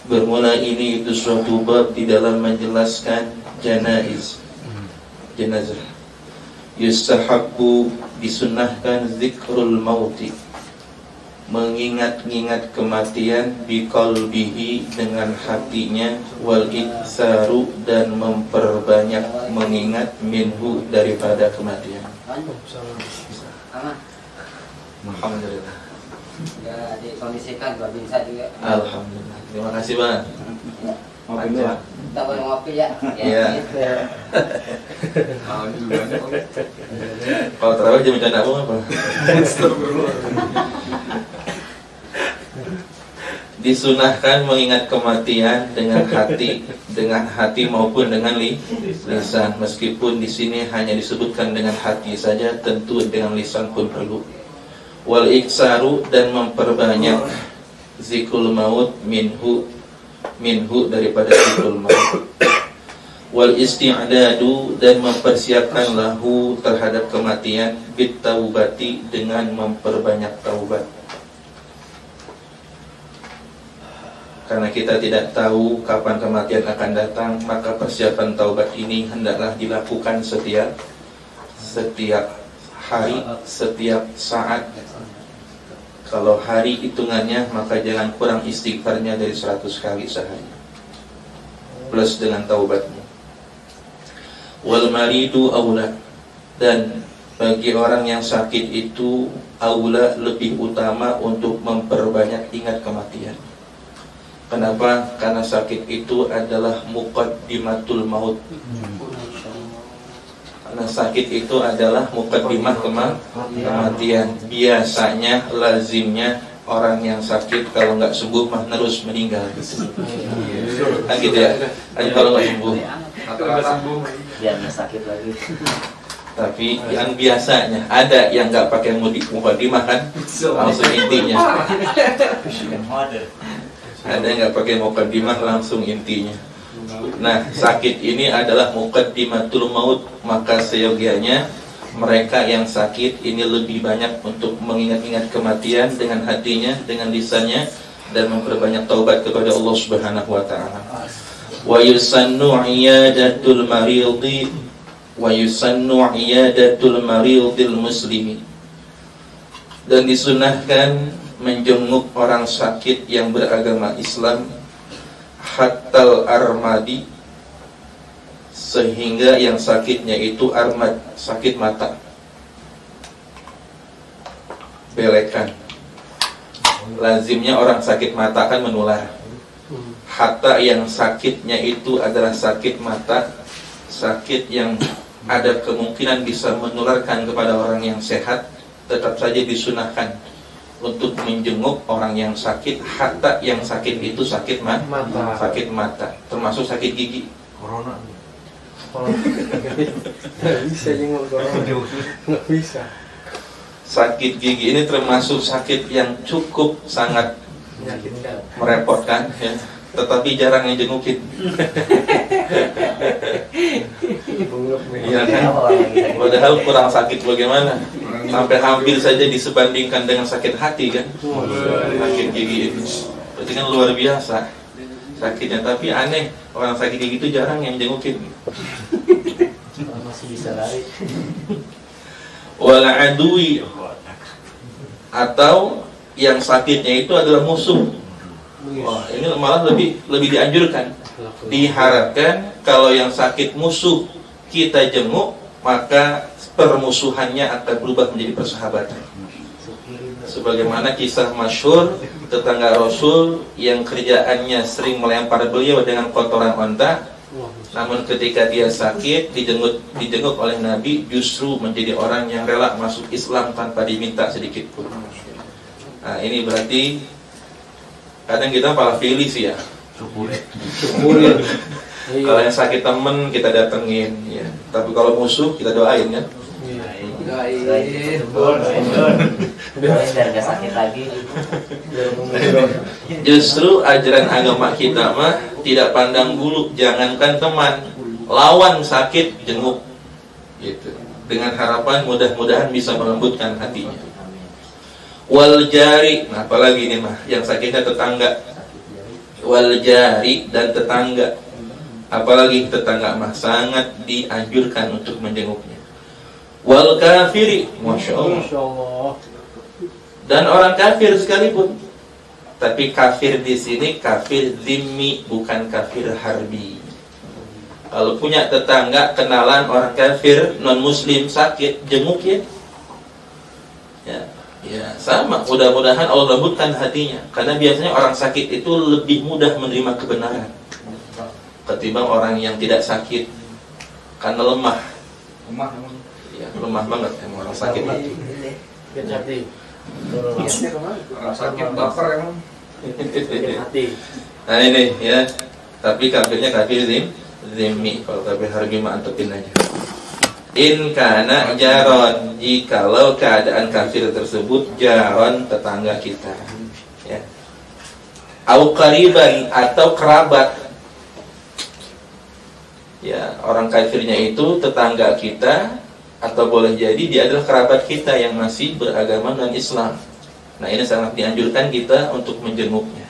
Bermula ini itu suatu bab di dalam menjelaskan janaiz, jenazah. Yustahabbu, disunnahkan zikrul mauti, mengingat-ingat kematian, biqalbihi, dengan hatinya, wal iksaru, dan memperbanyak mengingat, minhu, daripada kematian. Alhamdulillah. Ya, dikondisikan Pak Bin Said juga. Alhamdulillah. Terima kasih Bang. Ngopi dulu ya. Kita boleh ngopi ya. Iya. Mau dulu banyak. Kalau terawih jam bercanda apa? Disunahkan mengingat kematian dengan hati maupun dengan lisan. Meskipun di sini hanya disebutkan dengan hati saja, tentu dengan lisan pun perlu. Wal iksaru, dan memperbanyak zikrul maut, minhu daripada zikrul maut. Wal isti'dadu, dan mempersiapkan lahu terhadap kematian, bit taubati, dengan memperbanyak taubat. Karena kita tidak tahu kapan kematian akan datang, maka persiapan taubat ini hendaklah dilakukan setiap hari, setiap saat. Kalau hari hitungannya, maka jangan kurang istighfarnya dari 100 kali sehari, plus dengan taubatnya. Wal maridu aula, dan bagi orang yang sakit itu aula, lebih utama untuk memperbanyak ingat kematian. Kenapa? Karena sakit itu adalah muqaddimatul maut. Karena sakit itu adalah muqaddimah kematian. Biasanya, lazimnya orang yang sakit kalau nggak sembuh mah terus meninggal. Kan gitu ya. Kalau nggak sembuh. Biar nggak sakit lagi. Tapi yang biasanya ada yang nggak pakai muqaddimah kan, langsung intinya. Ada yang nggak pakai muqaddimah, langsung intinya. Nah, sakit ini adalah muqaddimatul maut, maka seyogianya mereka yang sakit ini lebih banyak untuk mengingat-ingat kematian dengan hatinya, dengan lisannya, dan memperbanyak taubat kepada Allah Subhanahu wa taala. Wa yusannu iyadatul maridi, wa yusannu iyadatul maridil muslimi, dan disunahkan menjenguk orang sakit yang beragama Islam, hatal armadi, sehingga yang sakitnya itu armad, sakit mata, belekan. Lazimnya orang sakit mata kan menular. Hatta yang sakitnya itu adalah sakit mata, sakit yang ada kemungkinan bisa menularkan kepada orang yang sehat, tetap saja disunahkan untuk menjenguk orang yang sakit. Hatta yang sakit itu sakit sakit mata, termasuk sakit gigi. Corona. Nggak bisa jenguk corona. Nggak bisa. Sakit gigi ini termasuk sakit yang cukup sangat merepotkan ya. Tetapi jarang yang jengukin. Iya kan? Padahal kurang sakit bagaimana? Sampai hampir saja disebandingkan dengan sakit hati kan? Sakit gigi itu berarti kan luar biasa sakitnya. Tapi aneh, orang sakit gigi itu jarang yang jengukin. Masih bisa lari. Wala adui, atau yang sakitnya itu adalah musuh. Wah, ini malah lebih dianjurkan. Diharapkan kalau yang sakit musuh kita jenguk, maka permusuhannya akan berubah menjadi persahabatan. Sebagaimana kisah masyhur tetangga Rasul yang kerjaannya sering melempar beliau dengan kotoran onta, namun ketika dia sakit dijenguk oleh Nabi, justru menjadi orang yang rela masuk Islam tanpa diminta sedikit pun. Nah, ini berarti kadang kita malah pilih sih ya. Syukurin. Kalau yang sakit temen kita datengin ya. Tapi kalau musuh kita doain kan. Doain. Biar nggak sakit lagi. Justru ajaran agama kita mah tidak pandang bulu, jangankan teman, lawan sakit jenguk gitu. Dengan harapan mudah-mudahan bisa melembutkan hatinya. Wal jari, nah apalagi ini mah yang sakitnya tetangga. wal jari, dan tetangga. Apalagi tetangga mah sangat dianjurkan untuk menjenguknya. Wal kafiri, masya Allah. Dan orang kafir sekalipun. Tapi kafir di sini kafir zimmi, bukan kafir harbi. Kalau punya tetangga kenalan orang kafir non muslim sakit, jenguk ya. Ya sama. Mudah-mudahan Allah lembutkan hatinya. Karena biasanya orang sakit itu lebih mudah menerima kebenaran ketimbang orang yang tidak sakit, karena lemah. Ya, lemah banget emang orang sakit itu. Orang sakit baper emang. Nah ini ya. Tapi kafirnya kafir zimmi. Kalau kafir harbi mah antepin aja. In kana jaron, jikalau keadaan kafir tersebut jaron, tetangga kita, ya. Au qariban, atau kerabat. Ya, orang kafirnya itu tetangga kita, atau boleh jadi dia adalah kerabat kita yang masih beragama non Islam. Nah, ini sangat dianjurkan kita untuk menjenguknya.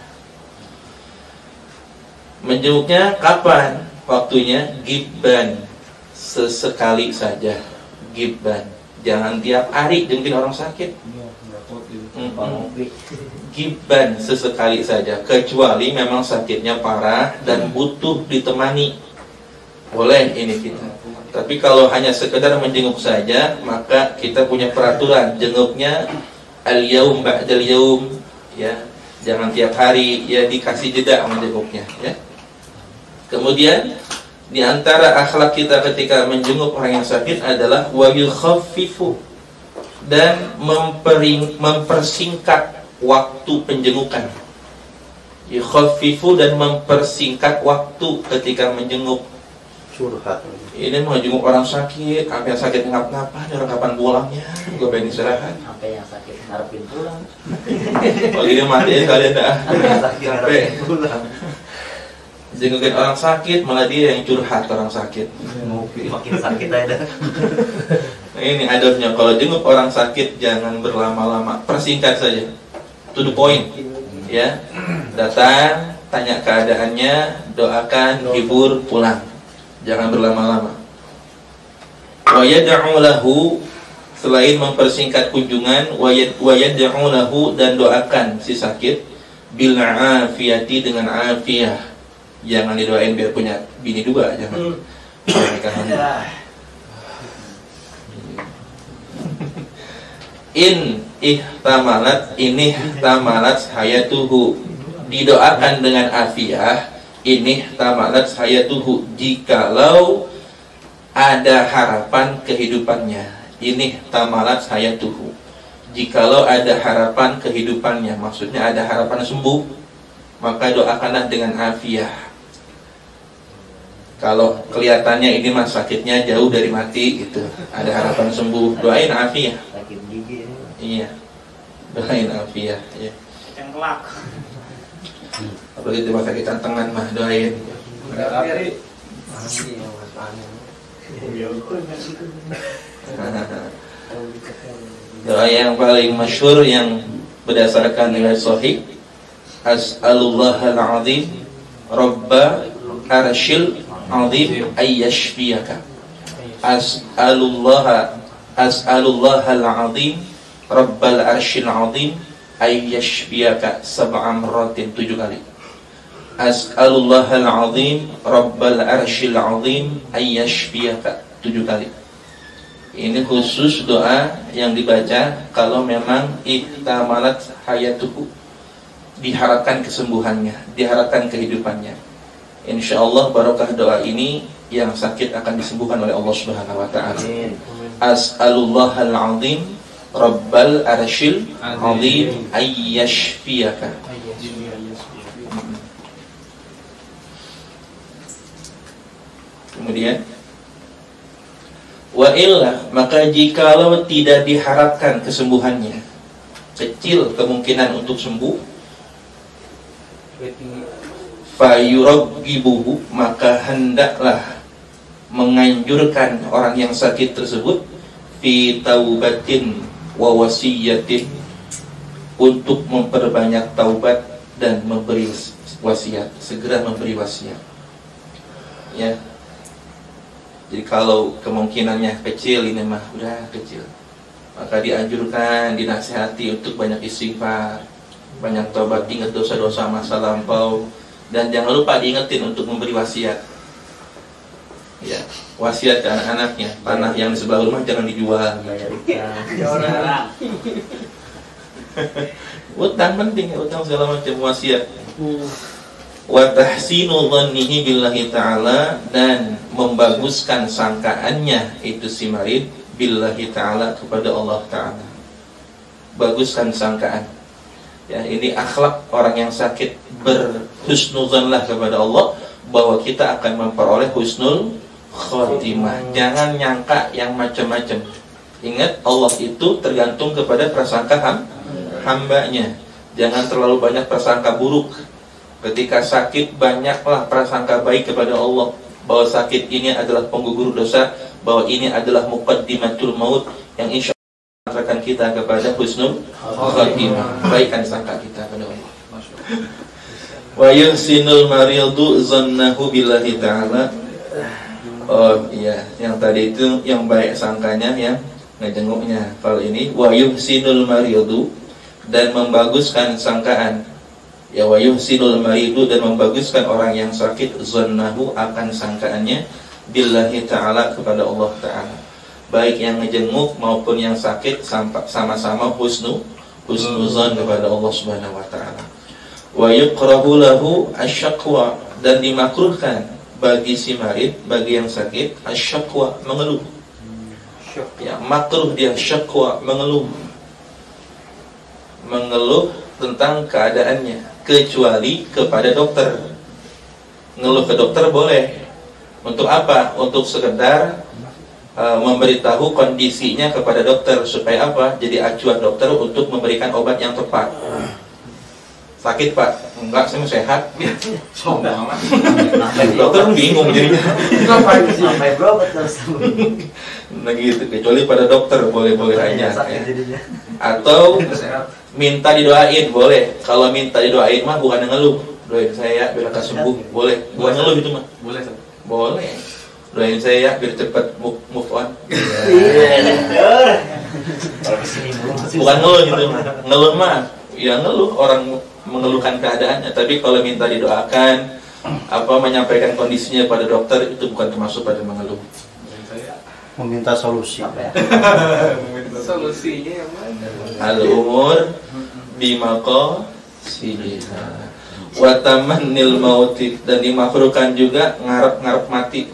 Menjenguknya kapan? Waktunya gibban, sesekali saja. Gibban, jangan tiap hari jengkin orang sakit. Gibban, sesekali saja, kecuali memang sakitnya parah dan butuh ditemani. Boleh ini kita. Tapi kalau hanya sekedar menjenguk saja, maka kita punya peraturan, jenguknya al-yaum ba'dal yaum, ya. Jangan tiap hari, ya, dikasih jeda menjenguknya, ya. Kemudian di antara akhlak kita ketika menjenguk orang yang sakit adalah wa yukhaffifu, dan mempersingkat waktu penjengukan. Yukhaffifu, dan mempersingkat waktu ketika menjenguk. Curhat. Ini mau jenguk orang sakit, sampai yang sakit ngap-ngapan, orang kapan pulangnya? Gue pengen istirahat. Sampai yang sakit ngarepin pulang. Kalau gini matiin kalian dah. Sampai pulang. jengukin orang sakit, malah dia yang curhat orang sakit. Makin sakit aja. Nah, ini adabnya, kalau jenguk orang sakit jangan berlama-lama, persingkat saja, to the point, ya. Datang, tanya keadaannya, doakan, hibur, pulang. Jangan berlama-lama. Wa yad'u lahu, selain mempersingkat kunjungan, wa yad'u lahu, dan doakan si sakit bil afiyati, dengan afiyah. Jangan didoain biar punya bini dua, jangan. Pernikahan. Ini tamalat hayatuhu, didoakan dengan afiyah. Ini tamalat hayatuhu, jikalau ada harapan kehidupannya. Ini tamalat hayatuhu, jikalau ada harapan kehidupannya, maksudnya ada harapan sembuh, maka doakanlah dengan afiyah. Kalau kelihatannya ini mas sakitnya jauh dari mati gitu, ada harapan sembuh, doain afiyah. Sakit gigi. Iya, doain afiyah, ya. Yang kelak. Apalagi cuma sakit tangan mah doain. Doa yang paling masyhur yang berdasarkan riwayat sahih, as'alullahal azim rabba arsyil azim ayyashfiyaka. As'alullahal azim rabbal arsyil azim ayyashfiyaka 7 marratin, 7 kali. As'alullahal azim rabbal arsyil azim ayyashfiyaka, 7 kali. Ini khusus doa yang dibaca kalau memang ihtamalat hayatuhu, diharapkan kesembuhannya, diharapkan kehidupannya. Insyaallah barokah doa ini, yang sakit akan disembuhkan oleh Allah Subhanahu wa taala. As'alullahal azim rabbal arsyil azim ayyashfiyaka. Kemudian wa illa, maka jikalau tidak diharapkan kesembuhannya, kecil kemungkinan untuk sembuh, fayuraggibuhu, maka hendaklah menganjurkan orang yang sakit tersebut fi taubatin wa wasiyatin, untuk memperbanyak taubat dan memberi wasiat, segera memberi wasiat. Ya. Jadi kalau kemungkinannya kecil, ini mah udah kecil, maka dianjurkan, dinasihati untuk banyak istighfar, banyak tobat, ingat dosa-dosa masa lampau, dan jangan lupa diingetin untuk memberi wasiat. Ya, wasiat ke anak-anaknya, tanah yang di sebelah rumah jangan dijual. Utang penting ya, utang segala macam, wasiat. Wa tahsinu dhannihi billahi ta'ala, dan membaguskan sangkaannya itu si marid billahi ta'ala, kepada Allah Ta'ala. Baguskan sangkaan. Ya, ini akhlak orang yang sakit, berhusnuzanlah kepada Allah bahwa kita akan memperoleh husnul khotimah. Jangan nyangka yang macam-macam. Ingat, Allah itu tergantung kepada prasangka hambanya. Jangan terlalu banyak prasangka buruk. Ketika sakit, banyaklah prasangka baik kepada Allah, bahwa sakit ini adalah penggugur dosa, bahwa ini adalah muqaddimatul maut, yang insya Allah akan kita kepada husnul khotimah. Baikkan sangka kita kepada Allah. Wa yuhsinul maridu zannahu billahi ta'ala. Oh iya, yang tadi itu yang baik sangkanya, yang ngejenguknya. Kalau ini wa yuhsinul maridu, dan membaguskan sangkaan. Ya, wa yuhsinul maridu, dan membaguskan orang yang sakit, zannahu, akan sangkaannya, billahi ta'ala, kepada Allah Ta'ala. Baik yang ngejenguk maupun yang sakit sama-sama husnuzan kepada Allah Subhanahu wa Ta'ala. Wa yukrahu lahu asyaqwa, dan dimakruhkan bagi si marid, bagi yang sakit, asyaqwa, mengeluh. Ya, makruh dia syaqwa, mengeluh tentang keadaannya, kecuali kepada dokter. Ngeluh ke dokter boleh. Untuk apa? Untuk sekedar memberitahu kondisinya kepada dokter, supaya apa? Jadi acuan dokter untuk memberikan obat yang tepat. Sakit pak? Enggak, saya mau sehat. Sombong amat. Dokter bingung jadinya. Sampai berobat terus. Nah gitu, kecuali pada dokter boleh-boleh aja. Ya. Atau minta didoain boleh. Kalau minta didoain mah bukan ngeluh. Doain saya biar lekas sembuh, boleh. Bukan ngeluh itu mah. Boleh. Boleh. Doain saya biar cepat move on. Bukan ngeluh gitu. Ngeluh mah ya ngeluh, orang mengeluhkan keadaannya. Tapi kalau minta didoakan, menyampaikan kondisinya pada dokter, itu bukan termasuk pada mengeluh. Meminta solusi. Meminta solusinya yang mana? Al-umur bimaqasidiha wa tamannil mauti, dan dimakruhkan juga ngarep-ngarep mati.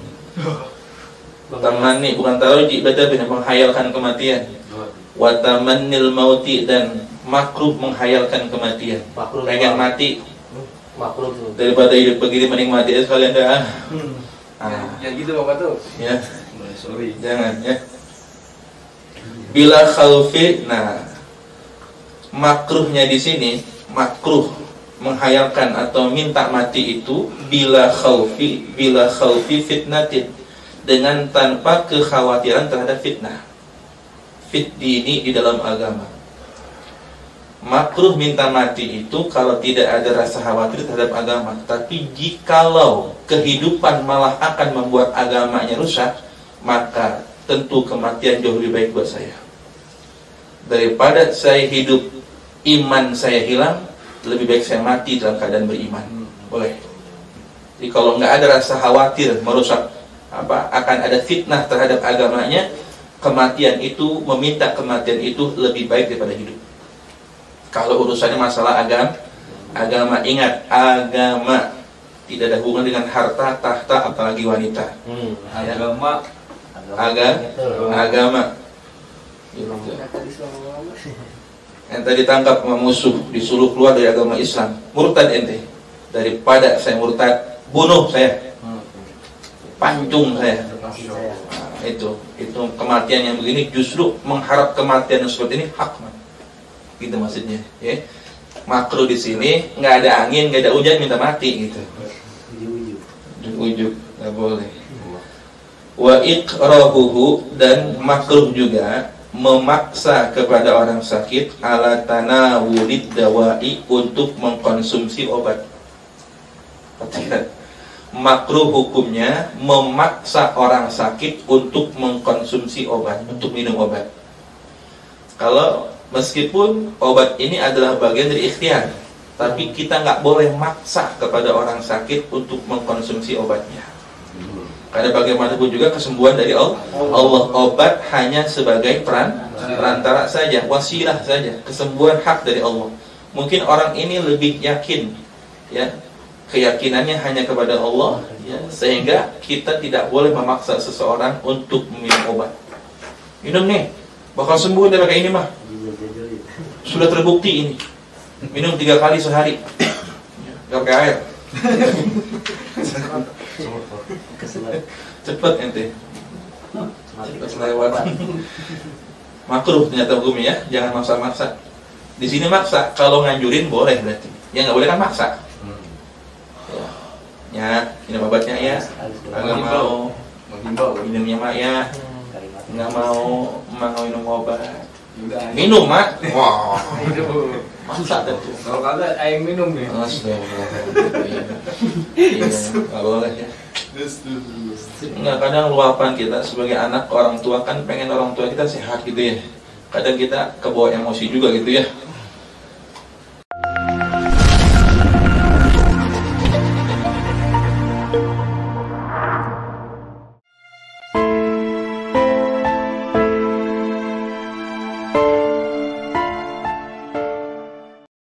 Tamanni bukan taruji, baca benar, menghayalkan kematian. Wa tamannil mauti, dan makruh menghayalkan kematian. Pengen mati. Makruh Daripada hidup begini mending mati aja sekalian dah. Yang gitu Bapak tuh. Ya. Sorry. Jangan ya. Bila khaufi, nah makruhnya di sini, makruh menghayalkan atau minta mati itu bila khaufi fitnatin, dengan tanpa kekhawatiran terhadap fitnah. Fitdini di dalam agama. Makruh minta mati itu kalau tidak ada rasa khawatir terhadap agama. Tapi jikalau kehidupan malah akan membuat agamanya rusak, maka tentu kematian jauh lebih baik buat saya. Daripada saya hidup, iman saya hilang, lebih baik saya mati dalam keadaan beriman. Boleh. Jadi kalau nggak ada rasa khawatir merusak akan ada fitnah terhadap agamanya, kematian itu, meminta kematian itu lebih baik daripada hidup. Kalau urusannya masalah agama, ingat, agama tidak ada hubungan dengan harta, tahta, apalagi wanita. Agama. Ente ditangkap sama musuh, disuruh keluar dari agama Islam, murtad ente. Daripada saya murtad, bunuh saya, pancung saya. Itu kematian yang begini, justru mengharap kematian yang seperti ini hak, gitu maksudnya. Ya. Makruh di sini nggak ada angin, nggak ada hujan, minta mati gitu. Ujuk, nggak boleh. Wa iqrahuhu, dan makruh juga memaksa kepada orang sakit ala tanawulid dawai, untuk mengkonsumsi obat. Makruh hukumnya memaksa orang sakit untuk mengkonsumsi obat, untuk minum obat. Kalau meskipun obat ini adalah bagian dari ikhtiar, tapi kita nggak boleh maksa kepada orang sakit untuk mengkonsumsi obatnya. Karena bagaimanapun juga kesembuhan dari Allah. Obat hanya sebagai perantara saja, wasilah saja. Kesembuhan hak dari Allah. Mungkin orang ini lebih yakin, ya, keyakinannya hanya kepada Allah, ya, sehingga kita tidak boleh memaksa seseorang untuk minum obat. Minum nih, bakal sembuh dari kayak ini mah. Sudah terbukti ini. Minum 3 kali sehari. Gak pakai air. Cepet ente. Lewat. Makruh ternyata hukumnya ya, jangan maksa-maksa. Di sini maksa, kalau nganjurin boleh berarti. Ya nggak boleh kan maksa. Ya, minum obatnya ya. Nggak mau minumnya mak ya. Nggak mau minum obat. Minum mak. Wah. Maksa tentu. Kalau kagak aing minum nih. Iya, nggak boleh ya. Enggak, kadang luapan kita sebagai anak orang tua kan pengen orang tua kita sehat gitu ya. Kadang kita kebawa emosi juga gitu ya.